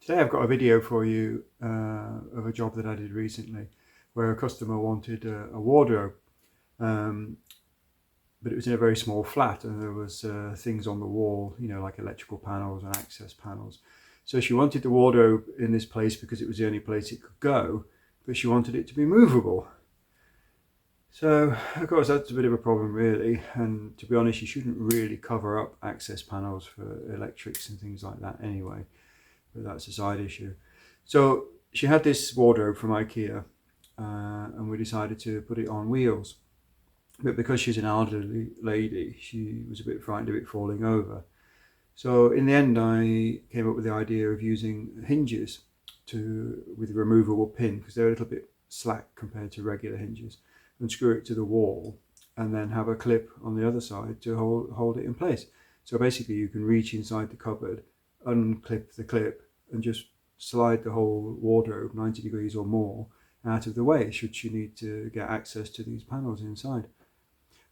Today I've got a video for you of a job that I did recently where a customer wanted a wardrobe, but it was in a very small flat and there was things on the wall, you know, like electrical panels and access panels. So she wanted the wardrobe in this place because it was the only place it could go, but she wanted it to be movable. So of course that's a bit of a problem really, and to be honest you shouldn't really cover up access panels for electrics and things like that anyway. But that's a side issue. So she had this wardrobe from IKEA and we decided to put it on wheels. But because she's an elderly lady, she was a bit frightened of it falling over. So in the end I came up with the idea of using hinges with a removable pin, because they're a little bit slack compared to regular hinges, and screw it to the wall and then have a clip on the other side to hold it in place. So basically you can reach inside the cupboard, unclip the clip and just slide the whole wardrobe 90 degrees or more out of the way should she need to get access to these panels inside.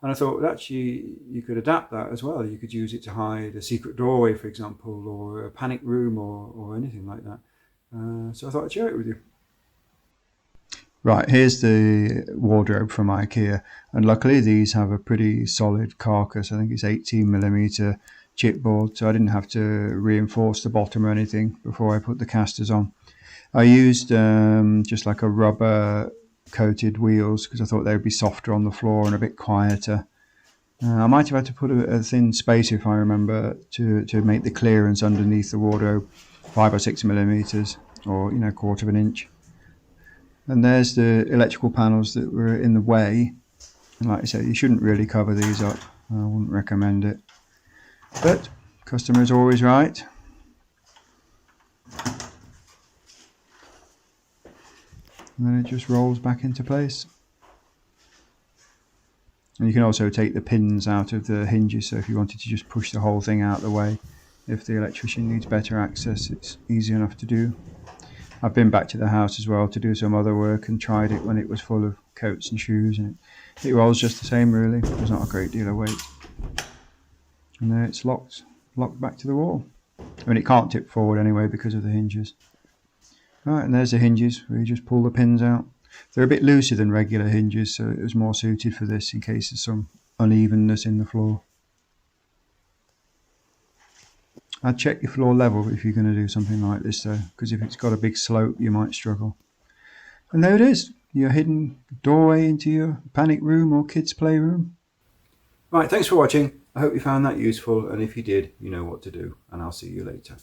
And I thought actually you could adapt that as well. You could use it to hide a secret doorway, for example, or a panic room or anything like that. So I thought I'd share it with you. Right, here's the wardrobe from IKEA, and luckily these have a pretty solid carcass. I think it's 18mm chipboard, so I didn't have to reinforce the bottom or anything before I put the casters on. I used just like a rubber coated wheels because I thought they would be softer on the floor and a bit quieter. I might have had to put a thin spacer, if I remember, to make the clearance underneath the wardrobe, 5 or 6mm, or you know, 1/4 of an inch. And there's the electrical panels that were in the way. And like I said, you shouldn't really cover these up. I wouldn't recommend it. But customer is always right. And then it just rolls back into place. And you can also take the pins out of the hinges, so if you wanted to just push the whole thing out of the way, if the electrician needs better access, it's easy enough to do. I've been back to the house as well to do some other work and tried it when it was full of coats and shoes, and it rolls just the same really. There's not a great deal of weight. And there it's locked back to the wall. I mean, it can't tip forward anyway because of the hinges. Right, and there's the hinges where you just pull the pins out. They're a bit looser than regular hinges, so it was more suited for this in case there's some unevenness in the floor. I'd check your floor level if you're going to do something like this though, because if it's got a big slope you might struggle. And there it is, your hidden doorway into your panic room or kids' playroom. Right, thanks for watching. I hope you found that useful, and if you did, you know what to do, and I'll see you later.